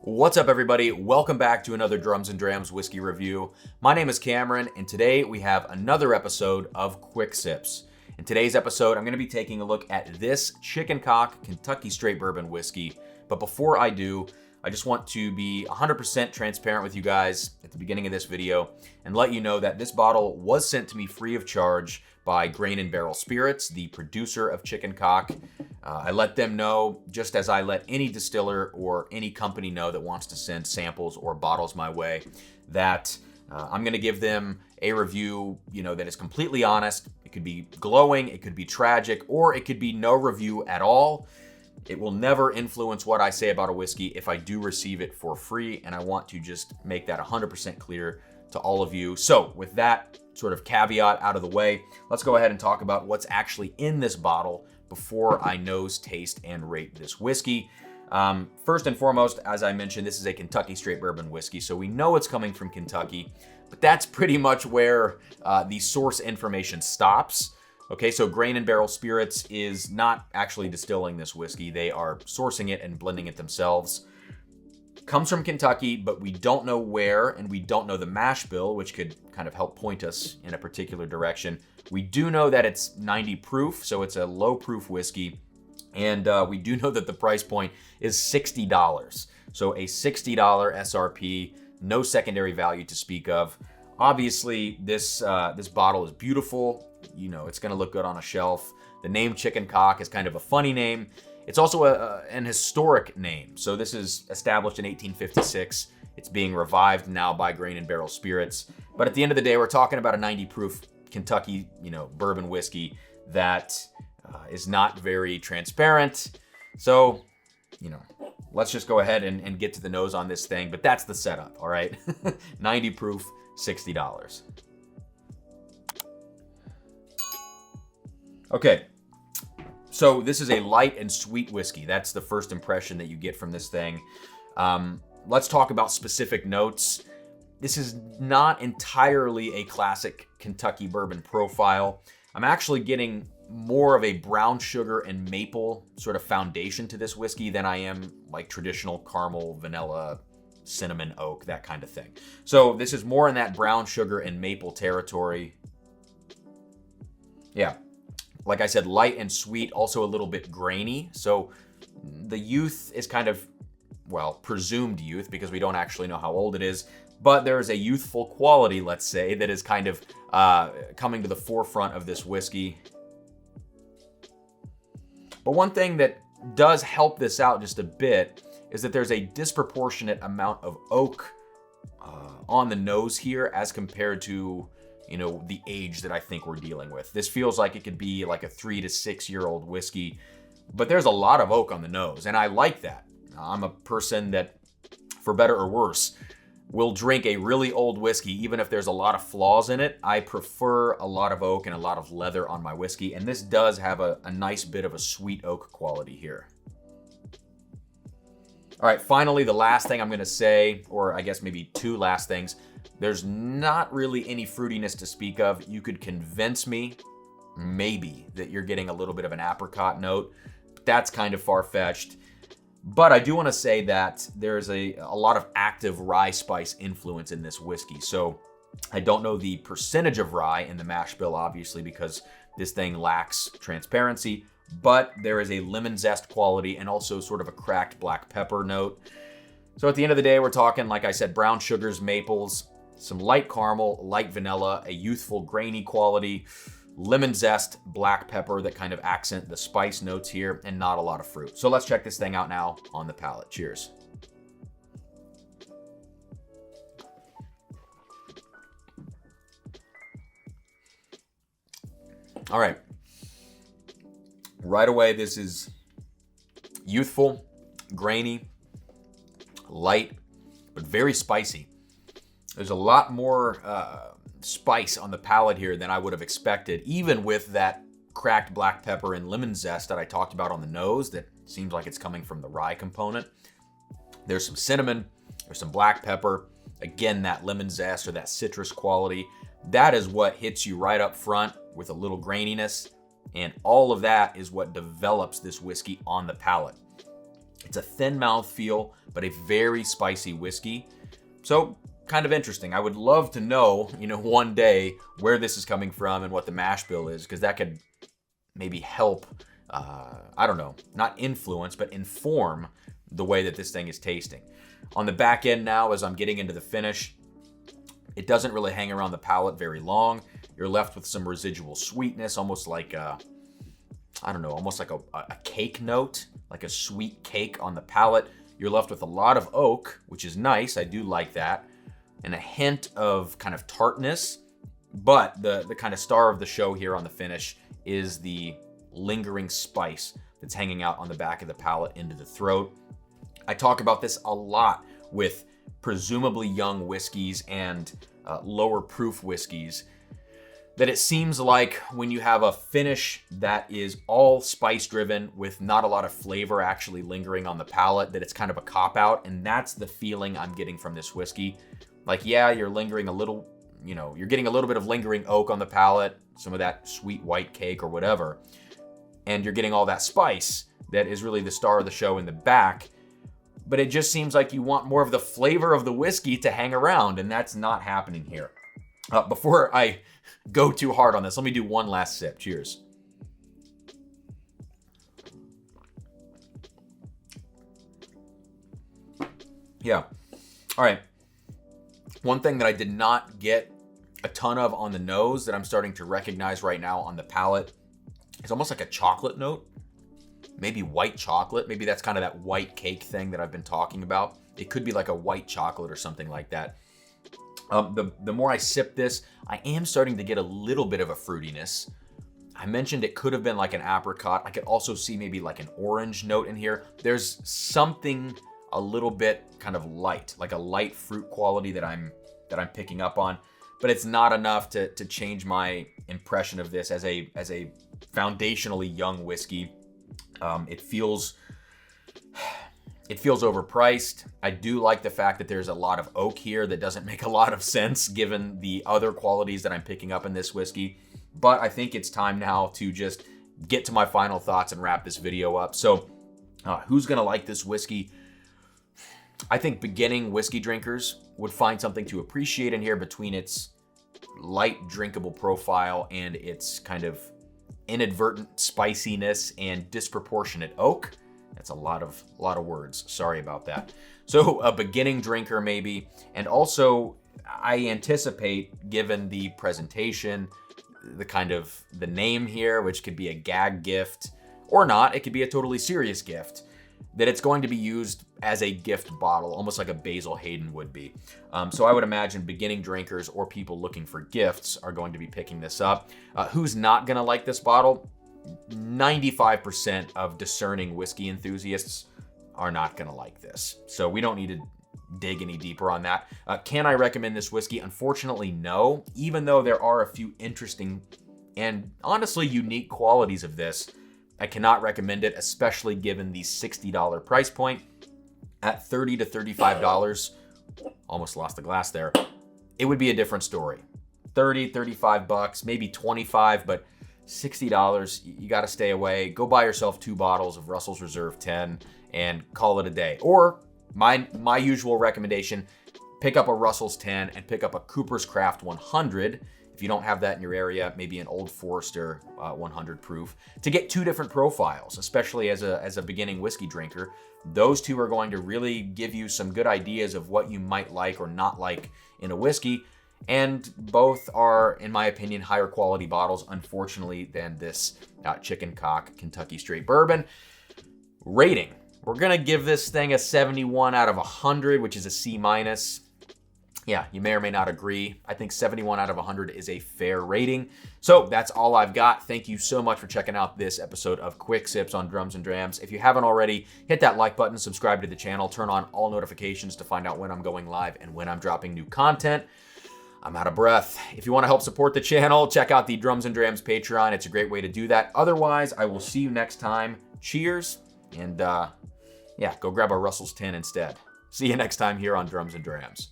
What's up, everybody? Welcome back to another Drums and Drams whiskey review. My name is Cameron, and today we have another episode of Quick Sips. In today's episode, I'm going to be taking a look at this Chicken Cock Kentucky Straight Bourbon whiskey. But before I do, I just want to be 100% transparent with you guys at the beginning of this video and let you know that this bottle was sent to me free of charge by Grain & Barrel Spirits, the producer of Chicken Cock. I let them know, just as I let any distiller or any company know that wants to send samples or bottles my way, that I'm going to give them a review, that is completely honest. It could be glowing, it could be tragic, or it could be no review at all. It will never influence what I say about a whiskey if I do receive it for free, and I want to just make that 100% clear to all of you. So with that sort of caveat out of the way, let's go ahead and talk about what's actually in this bottle before I nose, taste, and rate this whiskey. First and foremost, as I mentioned, this is a Kentucky Straight Bourbon whiskey, so we know it's coming from Kentucky, but that's pretty much where the source information stops. Okay, so Grain & Barrel Spirits is not actually distilling this whiskey. They are sourcing it and blending it themselves. Comes from Kentucky, but we don't know where, and we don't know the mash bill, which could kind of help point us in a particular direction. We do know that it's 90 proof, so it's a low proof whiskey. And we do know that the price point is $60. So a $60 SRP, no secondary value to speak of. Obviously, this bottle is beautiful. It's gonna look good on a shelf. The name Chicken Cock is kind of a funny name. It's also an historic name. So this is established in 1856. It's being revived now by Grain & Barrel Spirits. But at the end of the day, we're talking about a 90 proof Kentucky, bourbon whiskey that is not very transparent. So, let's just go ahead and get to the nose on this thing. But that's the setup, all right? 90 proof, $60. Okay. So this is a light and sweet whiskey. That's the first impression that you get from this thing. Let's talk about specific notes. This is not entirely a classic Kentucky bourbon profile. I'm actually getting more of a brown sugar and maple sort of foundation to this whiskey than I am like traditional caramel, vanilla, cinnamon, oak, that kind of thing. So this is more in that brown sugar and maple territory. Yeah. Like I said, light and sweet, also a little bit grainy. So the youth is kind of, presumed youth, because we don't actually know how old it is. But there is a youthful quality, let's say, that is kind of coming to the forefront of this whiskey. But one thing that does help this out just a bit is that there's a disproportionate amount of oak on the nose here as compared to the age that I think we're dealing with. This feels like it could be like a 3 to 6 year old whiskey, but there's a lot of oak on the nose, and I like that. I'm a person that, for better or worse, will drink a really old whiskey even if there's a lot of flaws in it. I prefer a lot of oak and a lot of leather on my whiskey, and this does have a nice bit of a sweet oak quality here. All right, finally, the last thing I'm going to say, or I guess maybe two last things. There's not really any fruitiness to speak of. You could convince me, maybe, that you're getting a little bit of an apricot note. That's kind of far-fetched. But I do want to say that there's a lot of active rye spice influence in this whiskey. So I don't know the percentage of rye in the mash bill, obviously, because this thing lacks transparency. But there is a lemon zest quality and also sort of a cracked black pepper note. So at the end of the day, we're talking, like I said, brown sugars, maples, some light caramel, light vanilla, a youthful grainy quality, lemon zest, black pepper that kind of accent the spice notes here, and not a lot of fruit. So let's check this thing out now on the palate. Cheers. All right. Right away, this is youthful, grainy, light, but very spicy. There's a lot more spice on the palate here than I would have expected, even with that cracked black pepper and lemon zest that I talked about on the nose that seems like it's coming from the rye component. There's some cinnamon, there's some black pepper. Again, that lemon zest or that citrus quality. That is what hits you right up front with a little graininess. And all of that is what develops this whiskey on the palate. It's a thin mouthfeel, but a very spicy whiskey. So kind of interesting. I would love to know, one day where this is coming from and what the mash bill is, because that could maybe help, I don't know, not influence, but inform the way that this thing is tasting. On the back end now, as I'm getting into the finish, it doesn't really hang around the palate very long. You're left with some residual sweetness, almost like a cake note, like a sweet cake on the palate. You're left with a lot of oak, which is nice. I do like that. And a hint of kind of tartness. But the kind of star of the show here on the finish is the lingering spice that's hanging out on the back of the palate into the throat. I talk about this a lot with presumably young whiskeys and lower proof whiskeys, that it seems like when you have a finish that is all spice driven with not a lot of flavor actually lingering on the palate, that it's kind of a cop-out, and that's the feeling I'm getting from this whiskey. Like, yeah, you're lingering a little, you're getting a little bit of lingering oak on the palate, some of that sweet white cake or whatever, and you're getting all that spice that is really the star of the show in the back, but it just seems like you want more of the flavor of the whiskey to hang around, and that's not happening here. Before I go too hard on this, let me do one last sip. Cheers. Yeah. All right. One thing that I did not get a ton of on the nose that I'm starting to recognize right now on the palate is almost like a chocolate note. Maybe white chocolate. Maybe that's kind of that white cake thing that I've been talking about. It could be like a white chocolate or something like that. The more I sip this, I am starting to get a little bit of a fruitiness. I mentioned it could have been like an apricot. I could also see maybe like an orange note in here. There's something a little bit kind of light, like a light fruit quality that I'm picking up on, but it's not enough to change my impression of this as a foundationally young whiskey. It feels overpriced. I do like the fact that there's a lot of oak here that doesn't make a lot of sense given the other qualities that I'm picking up in this whiskey. But I think it's time now to just get to my final thoughts and wrap this video up. So who's gonna like this whiskey? I think beginning whiskey drinkers would find something to appreciate in here between its light drinkable profile and its kind of inadvertent spiciness and disproportionate oak. That's a lot of words. Sorry about that. So a beginning drinker maybe, and also I anticipate, given the presentation, the name here, which could be a gag gift or not, it could be a totally serious gift, that it's going to be used as a gift bottle, almost like a Basil Hayden would be. So I would imagine beginning drinkers or people looking for gifts are going to be picking this up. Who's not gonna like this bottle? 95% of discerning whiskey enthusiasts are not gonna like this. So we don't need to dig any deeper on that. Can I recommend this whiskey? Unfortunately, no. Even though there are a few interesting and honestly unique qualities of this, I cannot recommend it, especially given the $60 price point. At $30 to $35, almost lost the glass there, it would be a different story. 30, 35 bucks, maybe 25, but $60, you got to stay away. Go buy yourself 2 bottles of Russell's Reserve 10 and call it a day. Or my usual recommendation, pick up a Russell's 10 and pick up a Cooper's Craft 100. If you don't have that in your area, maybe an Old Forester 100 proof, to get 2 different profiles, especially as a beginning whiskey drinker. Those 2 are going to really give you some good ideas of what you might like or not like in a whiskey. And both are, in my opinion, higher quality bottles, unfortunately, than this Chicken Cock Kentucky Straight Bourbon. Rating. We're going to give this thing a 71 out of 100, which is a C-. Yeah, you may or may not agree. I think 71 out of 100 is a fair rating. So that's all I've got. Thank you so much for checking out this episode of Quick Sips on Drums and Drams. If you haven't already, hit that like button, subscribe to the channel, turn on all notifications to find out when I'm going live and when I'm dropping new content. I'm out of breath. If you want to help support the channel, check out the Drums and Drams Patreon. It's a great way to do that. Otherwise, I will see you next time. Cheers, and yeah, go grab a Russell's 10 instead. See you next time here on Drums and Drams.